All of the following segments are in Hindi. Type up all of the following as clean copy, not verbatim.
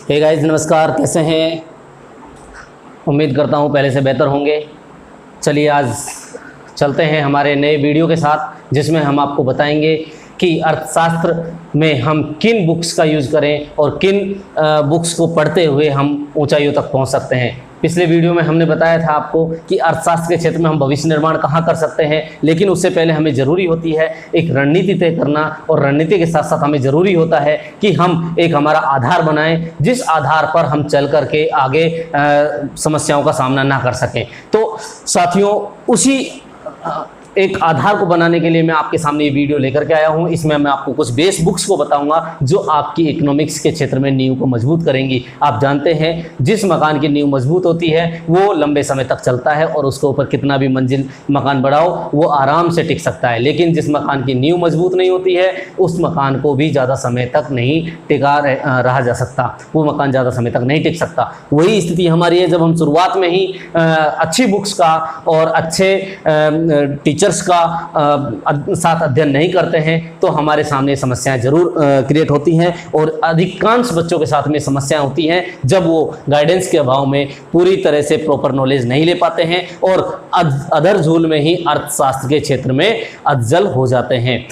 हे गाइस, नमस्कार। कैसे हैं? उम्मीद करता हूँ पहले से बेहतर होंगे। चलिए आज चलते हैं हमारे नए वीडियो के साथ, जिसमें हम आपको बताएंगे कि अर्थशास्त्र में हम किन बुक्स का यूज़ करें और किन बुक्स को पढ़ते हुए हम ऊंचाइयों तक पहुंच सकते हैं। पिछले वीडियो में हमने बताया था आपको कि अर्थशास्त्र के क्षेत्र में हम भविष्य निर्माण कहाँ कर सकते हैं, लेकिन उससे पहले हमें ज़रूरी होती है एक रणनीति तय करना, और रणनीति के साथ साथ हमें ज़रूरी होता है कि हम एक हमारा आधार बनाएं, जिस आधार पर हम चल करके आगे समस्याओं का सामना ना कर सकें। तो साथियों, उसी एक आधार को बनाने के लिए मैं आपके सामने ये वीडियो लेकर के आया हूँ। इसमें मैं आपको कुछ बेस बुक्स को बताऊंगा जो आपकी इकोनॉमिक्स के क्षेत्र में नींव को मजबूत करेंगी। आप जानते हैं जिस मकान की नींव मजबूत होती है वो लंबे समय तक चलता है और उसके ऊपर कितना भी मंजिल मकान बढ़ाओ वो आराम से टिक सकता है, लेकिन जिस मकान की नींव मजबूत नहीं होती है उस मकान को भी ज़्यादा समय तक नहीं टिका रहा जा सकता, वो मकान ज़्यादा समय तक नहीं टिक सकता। वही स्थिति हमारी है जब हम शुरुआत में ही अच्छी बुक्स का और अच्छे टीचर्स का साथ अध्ययन नहीं करते हैं तो हमारे सामने समस्याएं जरूर क्रिएट होती हैं, और अधिकांश बच्चों के साथ में समस्याएं होती हैं जब वो गाइडेंस के अभाव में पूरी तरह से प्रॉपर नॉलेज नहीं ले पाते हैं और अधर झूल में ही अर्थशास्त्र के क्षेत्र में अधजल हो जाते हैं।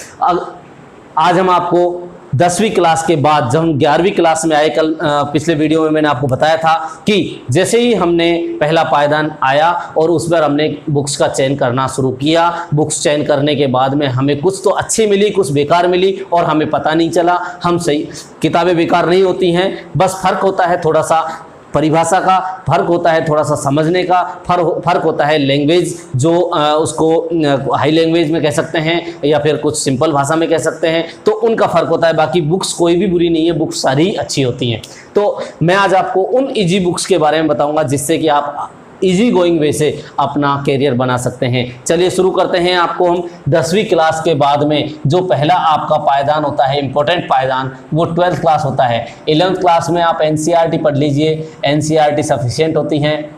आज हम आपको 10वीं क्लास के बाद जब हम 11वीं क्लास में आए, कल पिछले वीडियो में मैंने आपको बताया था कि जैसे ही हमने पहला पायदान आया और उस पर हमने बुक्स का चयन करना शुरू किया, बुक्स चयन करने के बाद में हमें कुछ तो अच्छी मिली, कुछ बेकार मिली, और हमें पता नहीं चला। हम सही किताबें बेकार नहीं होती हैं, बस फर्क होता है थोड़ा सा परिभाषा का, फर्क होता है थोड़ा सा समझने का, फर्क होता है लैंग्वेज, जो उसको हाई लैंग्वेज में कह सकते हैं या फिर कुछ सिंपल भाषा में कह सकते हैं, तो उनका फ़र्क होता है। बाकी बुक्स कोई भी बुरी नहीं है, बुक्स सारी अच्छी होती हैं। तो मैं आज आपको उन इजी बुक्स के बारे में बताऊंगा जिससे कि आप इजी गोइंग वे से अपना कैरियर बना सकते हैं। चलिए शुरू करते हैं। आपको हम 10वीं क्लास के बाद में जो पहला आपका पायदान होता है, इंपॉर्टेंट पायदान, वो 12th क्लास होता है। 11th क्लास में आप एनसीईआरटी पढ़ लीजिए, एनसीईआरटी सफिशिएंट होती हैं,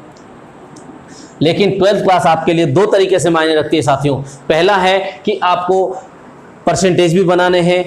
लेकिन 12th क्लास आपके लिए दो तरीके से मायने रखती है साथियों। पहला है कि आपको परसेंटेज भी बनाने हैं,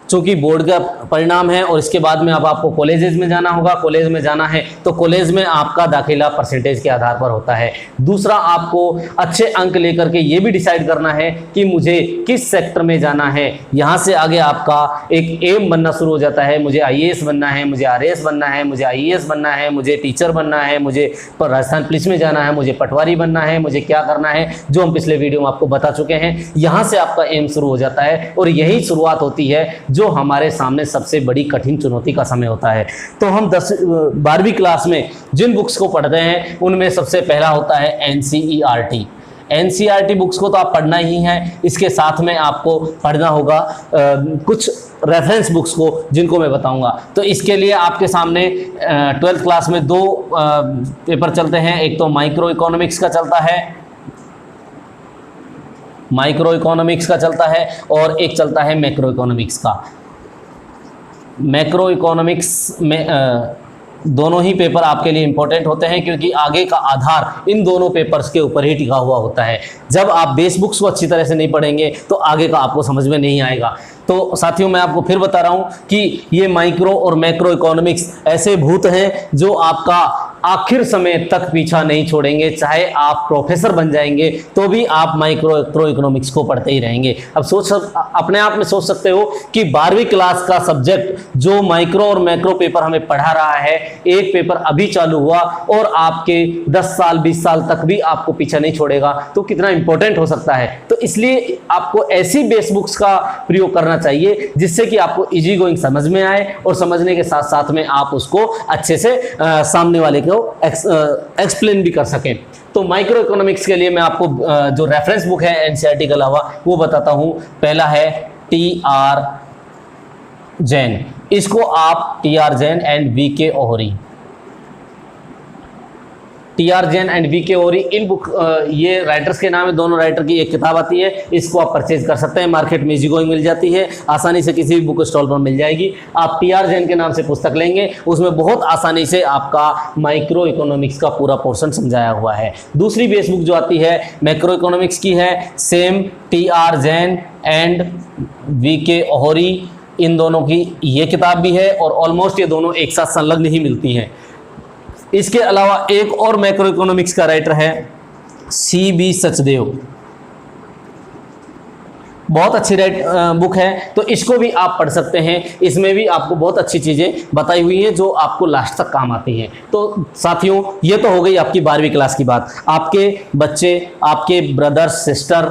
चूँकि बोर्ड का परिणाम है, और इसके बाद में अब आपको कॉलेजेस में जाना होगा। कॉलेज में जाना है तो कॉलेज में आपका दाखिला परसेंटेज के आधार पर होता है। दूसरा, आपको अच्छे अंक लेकर के ये भी डिसाइड करना है कि मुझे किस सेक्टर में जाना है। यहाँ से आगे आपका एक एम बनना शुरू हो जाता है, मुझे आईएएस बनना है, मुझे आरएएस बनना है, मुझे आईएएस बनना है, मुझे टीचर बनना है, मुझे राजस्थान पुलिस में जाना है, मुझे पटवारी बनना है, मुझे क्या करना है, जो हम पिछले वीडियो में आपको बता चुके हैं। यहाँ से आपका एम शुरू हो जाता है और यही शुरुआत होती है जो हमारे सामने सबसे बड़ी कठिन चुनौती का समय होता है। तो हम 12वीं क्लास में जिन बुक्स को पढ़ते हैं उनमें सबसे पहला होता है एनसीईआरटी। एनसीईआरटी बुक्स को तो आप पढ़ना ही है, इसके साथ में आपको पढ़ना होगा कुछ रेफरेंस बुक्स को, जिनको मैं बताऊंगा। तो इसके लिए आपके सामने 12th क्लास में दो पेपर चलते हैं। एक तो माइक्रो इकोनॉमिक्स का चलता है, माइक्रो इकोनॉमिक्स का चलता है, और एक चलता है मैक्रो इकोनॉमिक्स का। मैक्रो इकोनॉमिक्स में दोनों ही पेपर आपके लिए इंपॉर्टेंट होते हैं, क्योंकि आगे का आधार इन दोनों पेपर्स के ऊपर ही टिका हुआ होता है। जब आप बेस बुक्स को अच्छी तरह से नहीं पढ़ेंगे तो आगे का आपको समझ में नहीं आएगा। तो साथियों, मैं आपको फिर बता रहा हूं कि ये माइक्रो और मैक्रो इकोनॉमिक्स ऐसे भूत हैं जो आपका आखिर समय तक पीछा नहीं छोड़ेंगे। चाहे आप प्रोफेसर बन जाएंगे तो भी आप माइक्रो इकोनॉमिक्स को पढ़ते ही रहेंगे। अब अपने आप में सोच सकते हो कि 12वीं क्लास का सब्जेक्ट जो माइक्रो और मैक्रो पेपर हमें पढ़ा रहा है, एक पेपर अभी चालू हुआ और आपके 10 साल 20 साल तक भी आपको पीछा नहीं छोड़ेगा, तो कितना इंपॉर्टेंट हो सकता है। तो इसलिए आपको ऐसी बेस बुक्स का प्रयोग करना चाहिए जिससे कि आपको इजी गोइंग समझ में आए, और समझने के साथ साथ में आप उसको अच्छे से सामने वाले को एक्सप्लेन भी कर सकें। तो माइक्रो इकोनॉमिक्स के लिए मैं आपको जो रेफरेंस बुक है एनसीईआरटी के अलावा वो बताता हूं। पहला है टी.आर. जैन। इसको आप TR. Jain and V K. Ohri, TR. Jain and V K. Ohri, in book ये राइटर्स के नाम है, दोनों राइटर की एक किताब आती है। इसको आप परचेज कर सकते हैं, मार्केट में इजी गोइंग मिल जाती है, आसानी से किसी भी बुक स्टॉल पर मिल जाएगी। आप टी.आर. जैन के नाम से पुस्तक लेंगे, उसमें बहुत आसानी से आपका माइक्रो इकोनॉमिक्स का पूरा पोर्शन समझाया हुआ है। दूसरी बेस बुक जो आती है मैक्रो इकोनॉमिक्स की है, same T R. Jain and V K. Ohri. इन दोनों की ये किताब भी है और ऑलमोस्ट ये दोनों एक साथ संलग्न ही मिलती हैं। इसके अलावा एक और मैक्रो इकोनॉमिक्स का राइटर है CB सचदेव, बहुत अच्छी बुक है, तो इसको भी आप पढ़ सकते हैं। इसमें भी आपको बहुत अच्छी चीज़ें बताई हुई हैं जो आपको लास्ट तक काम आती हैं। तो साथियों, ये तो हो गई आपकी 12वीं क्लास की बात। आपके बच्चे, आपके ब्रदर्स सिस्टर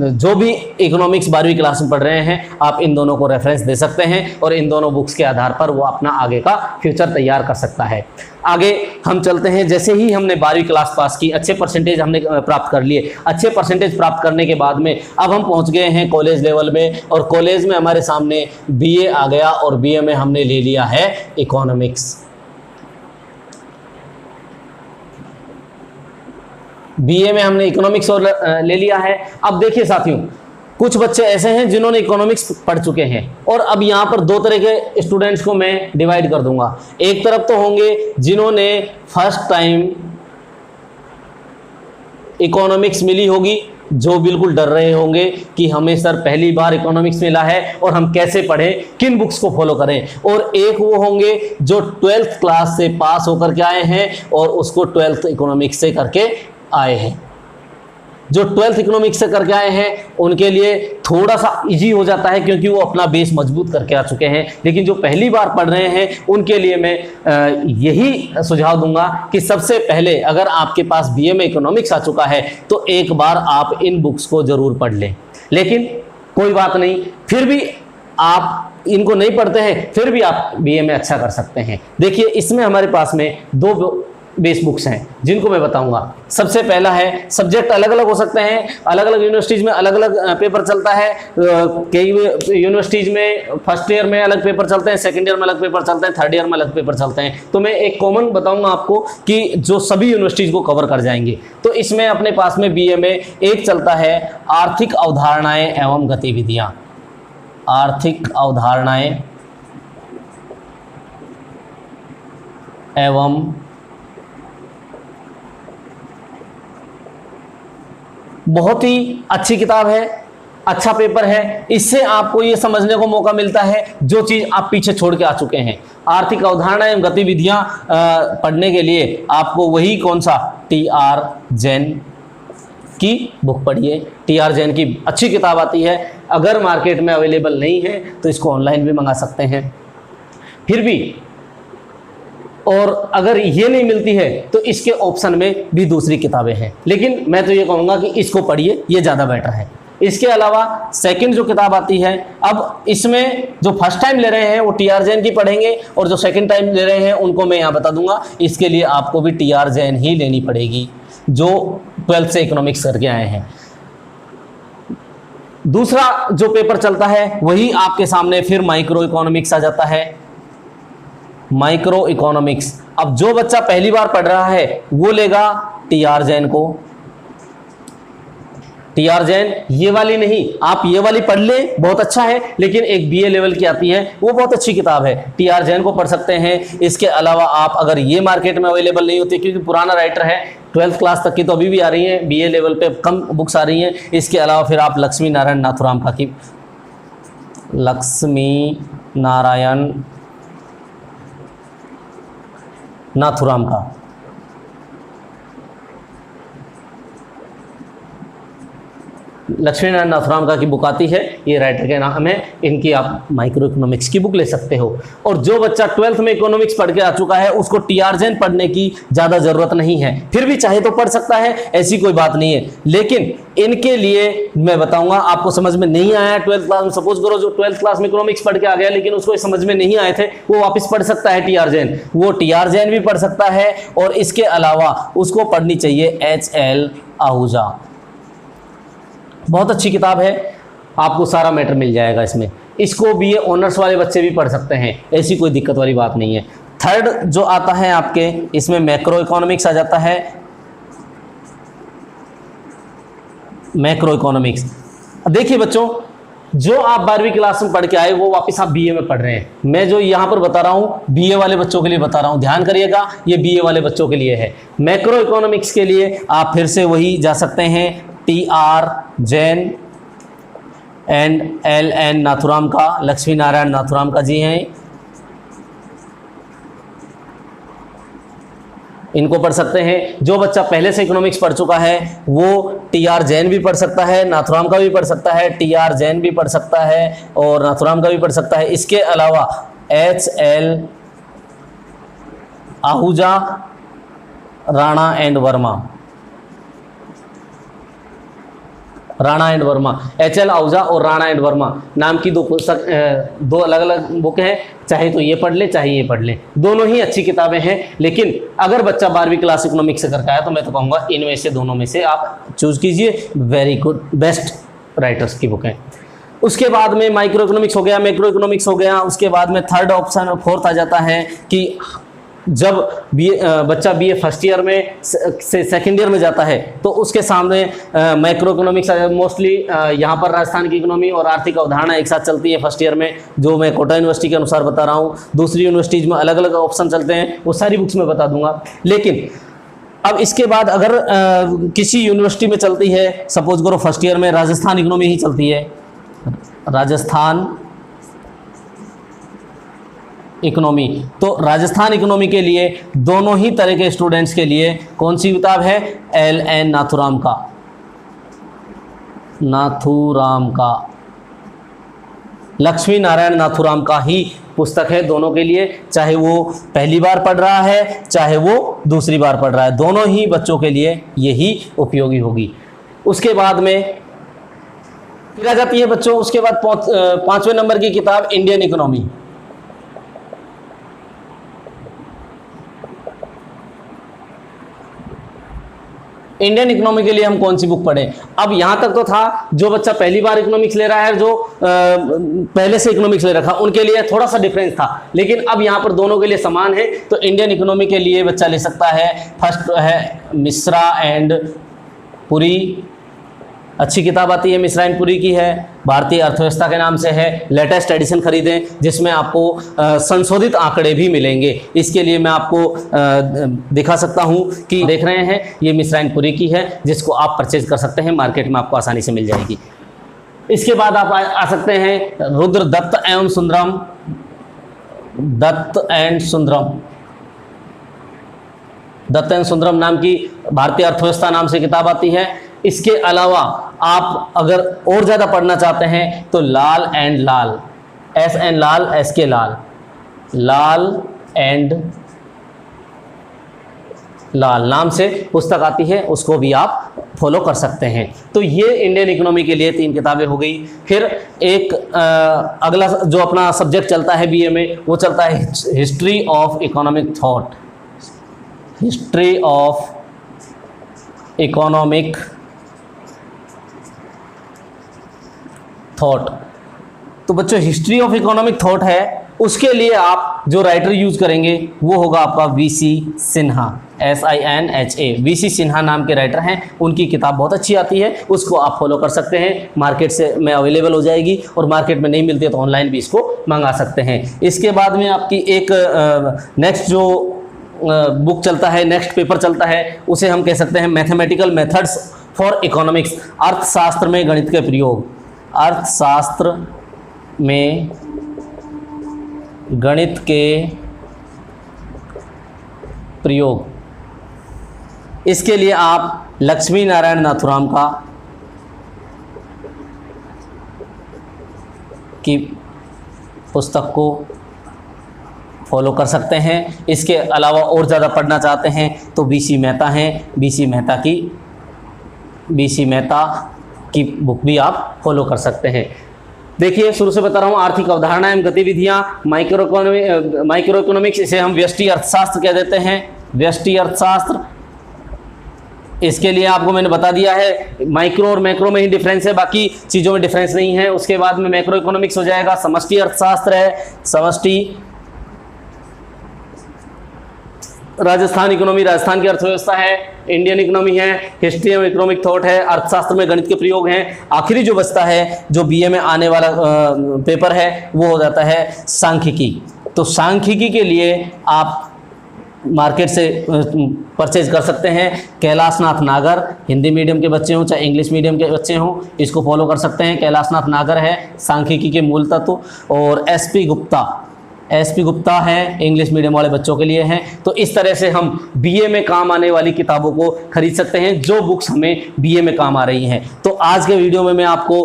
जो भी इकोनॉमिक्स 12वीं क्लास में पढ़ रहे हैं, आप इन दोनों को रेफरेंस दे सकते हैं और इन दोनों बुक्स के आधार पर वो अपना आगे का फ्यूचर तैयार कर सकता है। आगे हम चलते हैं। जैसे ही हमने 12वीं क्लास पास की, अच्छे परसेंटेज हमने प्राप्त कर लिए, अच्छे परसेंटेज प्राप्त करने के बाद में अब हम पहुंच गए हैं कॉलेज लेवल में, और कॉलेज में हमारे सामने BA आ गया और BA में हमने ले लिया है इकोनॉमिक्स। BA में हमने इकोनॉमिक्स और ले लिया है। अब देखिए साथियों, कुछ बच्चे ऐसे हैं जिन्होंने इकोनॉमिक्स पढ़ चुके हैं, और अब यहाँ पर दो तरह के स्टूडेंट्स को मैं डिवाइड कर दूंगा। एक तरफ तो होंगे जिन्होंने फर्स्ट टाइम इकोनॉमिक्स मिली होगी, जो बिल्कुल डर रहे होंगे कि हमें सर पहली बार इकोनॉमिक्स मिला है और हम कैसे पढ़ें, किन बुक्स को फॉलो करें। और एक वो होंगे जो 12th क्लास से पास होकर के आए हैं और उसको 12th इकोनॉमिक्स से करके आए हैं। जो 12th इकोनॉमिक्स से करके आए हैं उनके लिए थोड़ा सा इजी हो जाता है, क्योंकि वो अपना बेस मजबूत करके आ चुके हैं। लेकिन जो पहली बार पढ़ रहे हैं उनके लिए मैं यही सुझाव दूंगा कि सबसे पहले अगर आपके पास BA में इकोनॉमिक्स आ चुका है तो एक बार आप इन बुक्स को जरूर पढ़ लें। लेकिन कोई बात नहीं, फिर भी आप इनको नहीं पढ़ते हैं, फिर भी आप BA में अच्छा कर सकते हैं। देखिए, इसमें हमारे पास में 2 बेस बुक्स हैं जिनको मैं बताऊंगा। सबसे पहला है, सब्जेक्ट अलग अलग हो सकते हैं, अलग अलग यूनिवर्सिटीज में अलग अलग पेपर चलता है। कई यूनिवर्सिटीज में फर्स्ट ईयर में अलग पेपर चलते हैं, सेकंड ईयर में अलग पेपर चलते हैं, थर्ड ईयर में अलग पेपर चलते हैं। तो मैं एक कॉमन बताऊंगा आपको कि जो सभी यूनिवर्सिटीज को कवर कर जाएंगे। तो इसमें अपने पास में BA में एक चलता है आर्थिक अवधारणाएं एवं गतिविधियां। आर्थिक अवधारणाएं एवं बहुत ही अच्छी किताब है, अच्छा पेपर है। इससे आपको ये समझने को मौका मिलता है जो चीज़ आप पीछे छोड़ के आ चुके हैं। आर्थिक अवधारणा एवं गतिविधियां पढ़ने के लिए आपको वही कौन सा TR जैन की बुक पढ़िए। TR जैन की अच्छी किताब आती है। अगर मार्केट में अवेलेबल नहीं है तो इसको ऑनलाइन भी मंगा सकते हैं। फिर भी और अगर ये नहीं मिलती है तो इसके ऑप्शन में भी दूसरी किताबें हैं, लेकिन मैं तो ये कहूँगा कि इसको पढ़िए, ये ज़्यादा बेटर है। इसके अलावा सेकंड जो किताब आती है, अब इसमें जो फर्स्ट टाइम ले रहे हैं वो TR जैन की पढ़ेंगे, और जो सेकंड टाइम ले रहे हैं उनको मैं यहाँ बता दूंगा। इसके लिए आपको भी TR जैन ही लेनी पड़ेगी जो 12th से इकोनॉमिक्स करके आए हैं। दूसरा जो पेपर चलता है वही आपके सामने फिर माइक्रो इकोनॉमिक्स आ जाता है। माइक्रो इकोनॉमिक्स, अब जो बच्चा पहली बार पढ़ रहा है वो लेगा TR जैन को। TR जैन ये वाली नहीं, आप ये वाली पढ़ ले, बहुत अच्छा है, लेकिन एक BA लेवल की आती है, वो बहुत अच्छी किताब है, TR जैन को पढ़ सकते हैं। इसके अलावा आप अगर ये मार्केट में अवेलेबल नहीं होती, क्योंकि पुराना राइटर है, 12th क्लास तक की तो अभी भी आ रही हैं, BA लेवल पे कम बुक्स आ रही हैं। इसके अलावा फिर आप लक्ष्मी नारायण नाथुराम का की नाथुराम का लक्ष्मीनारायण नाथुराम का की बुक आती है, ये राइटर के नाम है। इनकी आप माइक्रो इकोनॉमिक्स की बुक ले सकते हो। और जो बच्चा 12th में इकोनॉमिक्स पढ़ के आ चुका है उसको TR जैन पढ़ने की ज़्यादा ज़रूरत नहीं है, फिर भी चाहे तो पढ़ सकता है, ऐसी कोई बात नहीं है। लेकिन इनके लिए मैं बताऊंगा, आपको समझ में नहीं आया 12th क्लास में, सपोज करो जो 12th क्लास में इकोनॉमिक्स पढ़ के आ गया लेकिन उसको समझ में नहीं आए थे, वो वापस पढ़ सकता है TR जैन, वो TR जैन भी पढ़ सकता है। और इसके अलावा उसको पढ़नी चाहिए HL आहूजा, बहुत अच्छी किताब है, आपको सारा मैटर मिल जाएगा इसमें। इसको BA ऑनर्स वाले बच्चे भी पढ़ सकते हैं, ऐसी कोई दिक्कत वाली बात नहीं है। थर्ड जो आता है आपके, इसमें मैक्रो इकोनॉमिक्स आ जाता है। मैक्रो इकोनॉमिक्स, देखिए बच्चों, जो आप 12वीं क्लास में पढ़ के आए वो वापस आप BA में पढ़ रहे हैं। मैं जो यहाँ पर बता रहा हूँ BA वाले बच्चों के लिए बता रहा हूँ, ध्यान करिएगा, ये BA वाले बच्चों के लिए है। मैक्रो इकोनॉमिक्स के लिए आप फिर से वही जा सकते हैं, TR Jain, and LN Nathuram का, लक्ष्मी नारायण नाथुराम का जी हैं। इनको पढ़ सकते हैं। जो बच्चा पहले से इकोनॉमिक्स पढ़ चुका है वो TR जैन भी पढ़ सकता है, नाथुराम का भी पढ़ सकता है, TR जैन भी पढ़ सकता है और नाथुराम का भी पढ़ सकता है। इसके अलावा HL Ahuja, Rana and Verma, Rana and Verma, HL Ahuja और राणा एंड वर्मा नाम की दो पुस्तक, दो अलग अलग बुक हैं। चाहे तो ये पढ़ ले चाहे ये पढ़ ले, दोनों ही अच्छी किताबें हैं। लेकिन अगर बच्चा 12वीं क्लास इकोनॉमिक्स से करके आया तो मैं तो कहूँगा इनमें से दोनों में से आप चूज कीजिए। वेरी गुड, बेस्ट राइटर्स की बुक है। उसके बाद में माइक्रो इकोनॉमिक्स हो गया, मैक्रो इकोनॉमिक्स हो गया। उसके बाद में थर्ड ऑप्शन, फोर्थ आ जाता है कि जब बच्चा BA फर्स्ट ईयर में से सेकेंड ईयर में जाता है तो उसके सामने मैक्रो इकोनॉमिक्स मोस्टली यहाँ पर राजस्थान की इकोनॉमी और आर्थिक अवधारणा एक साथ चलती है फर्स्ट ईयर में, जो मैं कोटा यूनिवर्सिटी के अनुसार बता रहा हूँ। दूसरी यूनिवर्सिटीज़ में अलग अलग ऑप्शन चलते हैं, वो सारी बुक्स में बता दूंगा। लेकिन अब इसके बाद अगर किसी यूनिवर्सिटी में चलती है, सपोज करो फर्स्ट ईयर में राजस्थान इकोनॉमी ही चलती है, राजस्थान इकोनॉमी, तो राजस्थान इकोनॉमी के लिए दोनों ही तरह के स्टूडेंट्स के लिए कौन सी किताब है? LN नाथुराम का, नाथुराम का, लक्ष्मी नारायण नाथुराम का ही पुस्तक है दोनों के लिए। चाहे वो पहली बार पढ़ रहा है चाहे वो दूसरी बार पढ़ रहा है, दोनों ही बच्चों के लिए यही उपयोगी होगी। उसके बाद में फिर आ जाती है बच्चों, उसके बाद 5वें नंबर की किताब इंडियन इकोनॉमी। इंडियन इकोनॉमी के लिए हम कौन सी बुक पढ़ें? अब यहां तक तो था जो बच्चा पहली बार इकोनॉमिक्स ले रहा है, जो पहले से इकोनॉमिक्स ले रखा, उनके लिए थोड़ा सा डिफरेंस था। लेकिन अब यहां पर दोनों के लिए समान है। तो इंडियन इकोनॉमी के लिए बच्चा ले सकता है, फर्स्ट है मिश्रा एंड पुरी, अच्छी किताब आती है, मिश्रा एंड पुरी की है, भारतीय अर्थव्यवस्था के नाम से है। लेटेस्ट एडिशन खरीदें जिसमें आपको संशोधित आंकड़े भी मिलेंगे। इसके लिए मैं आपको दिखा सकता हूं कि देख रहे हैं ये मिश्रा एंड पुरी की है, जिसको आप परचेज कर सकते हैं, मार्केट में आपको आसानी से मिल जाएगी। इसके बाद आप आ सकते हैं रुद्र दत्त एवं सुंदरम, दत्त एंड सुंदरम, दत्त एंड सुंदरम नाम की भारतीय अर्थव्यवस्था नाम से किताब आती है। इसके अलावा आप अगर और ज़्यादा पढ़ना चाहते हैं तो Lal and Lal, SN Lal, SK Lal, Lal and Lal नाम से पुस्तक आती है, उसको भी आप फॉलो कर सकते हैं। तो ये इंडियन इकोनॉमी के लिए 3 किताबें हो गई। फिर एक अगला जो अपना सब्जेक्ट चलता है BA में, वो चलता है history of economic thought, history of economic thought. तो बच्चों हिस्ट्री ऑफ इकोनॉमिक थॉट है, उसके लिए आप जो राइटर यूज करेंगे वो होगा आपका VC Sinha, SINHA, VC Sinha नाम के राइटर हैं। उनकी किताब बहुत अच्छी आती है, उसको आप फॉलो कर सकते हैं। मार्केट से में अवेलेबल हो जाएगी और मार्केट में नहीं मिलती है तो ऑनलाइन भी इसको मंगा सकते हैं। इसके बाद में आपकी एक नेक्स्ट जो बुक चलता है, नेक्स्ट पेपर चलता है, उसे हम कह सकते हैं मैथमेटिकल मेथड्स फॉर इकोनॉमिक्स, अर्थशास्त्र में गणित के प्रयोग, अर्थशास्त्र में गणित के प्रयोग। इसके लिए आप लक्ष्मी नारायण नाथुराम का की पुस्तक को फॉलो कर सकते हैं। इसके अलावा और ज़्यादा पढ़ना चाहते हैं तो BC मेहता हैं, BC मेहता की बुक भी आप फॉलो कर सकते हैं। देखिए शुरू से बता रहा हूँ, आर्थिक अवधारणा एवं गतिविधियाँ, माइक्रो इकोनॉमिक्स, इसे हम व्यष्टि अर्थशास्त्र कह देते हैं, व्यष्टि अर्थशास्त्र। इसके लिए आपको मैंने बता दिया है माइक्रो और मैक्रो में ही डिफरेंस है, बाकी चीज़ों में डिफरेंस नहीं है। उसके बाद में मैक्रो इकोनॉमिक्स हो जाएगा, समष्टि अर्थशास्त्र है, समष्टि राजस्थान इकोनॉमी राजस्थान की अर्थव्यवस्था है, इंडियन इकोनॉमी है, हिस्ट्री ऑफ इकोनॉमिक थॉट है, अर्थशास्त्र में गणित के प्रयोग हैं। आखिरी जो बचता है जो BA में आने वाला पेपर है वो हो जाता है सांख्यिकी। तो सांख्यिकी के लिए आप मार्केट से परचेज कर सकते हैं। कैलाशनाथ नागर, हिंदी मीडियम के बच्चे हों चाहे इंग्लिश मीडियम के बच्चे हों, इसको फॉलो कर सकते हैं। कैलाशनाथ नागर है सांख्यिकी के मूल तत्व, और एसपी गुप्ता है इंग्लिश मीडियम वाले बच्चों के लिए है। तो इस तरह से हम बीए में काम आने वाली किताबों को खरीद सकते हैं, जो बुक्स हमें बीए में काम आ रही हैं। तो आज के वीडियो में मैं आपको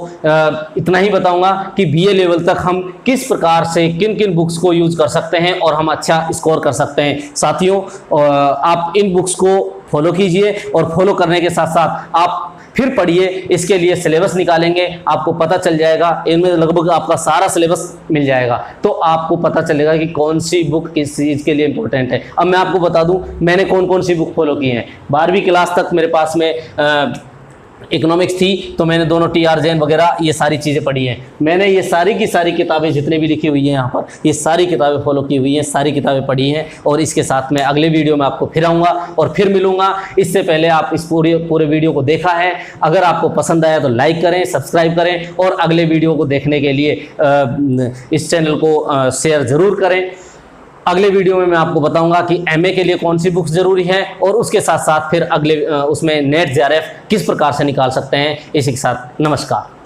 इतना ही बताऊंगा कि बीए लेवल तक हम किस प्रकार से किन किन बुक्स को यूज कर सकते हैं और हम अच्छा स्कोर कर सकते हैं। साथियों, आप इन बुक्स को फॉलो कीजिए, और फॉलो करने के साथ साथ आप फिर पढ़िए, इसके लिए सिलेबस निकालेंगे, आपको पता चल जाएगा। इनमें लगभग आपका सारा सिलेबस मिल जाएगा, तो आपको पता चलेगा कि कौन सी बुक किस चीज़ के लिए इंपॉर्टेंट है। अब मैं आपको बता दूं मैंने कौन कौन सी बुक फॉलो की हैं। 12वीं क्लास तक मेरे पास में इकोनॉमिक्स थी, तो मैंने दोनों टी.आर. जैन वगैरह ये सारी चीज़ें पढ़ी हैं। मैंने ये सारी की सारी किताबें जितनी भी लिखी हुई हैं यहाँ पर, ये सारी किताबें फॉलो की हुई हैं, सारी किताबें पढ़ी हैं। और इसके साथ मैं अगले वीडियो में आपको फिर आऊँगा और फिर मिलूँगा। इससे पहले आप इस पूरे वीडियो को देखा है, अगर आपको पसंद आया तो लाइक करें, सब्सक्राइब करें, और अगले वीडियो को देखने के लिए इस चैनल को शेयर ज़रूर करें। अगले वीडियो में मैं आपको बताऊंगा कि एमए के लिए कौन सी बुक्स जरूरी है, और उसके साथ साथ फिर अगले उसमें नेट जेआरएफ किस प्रकार से निकाल सकते हैं। इसी के साथ नमस्कार।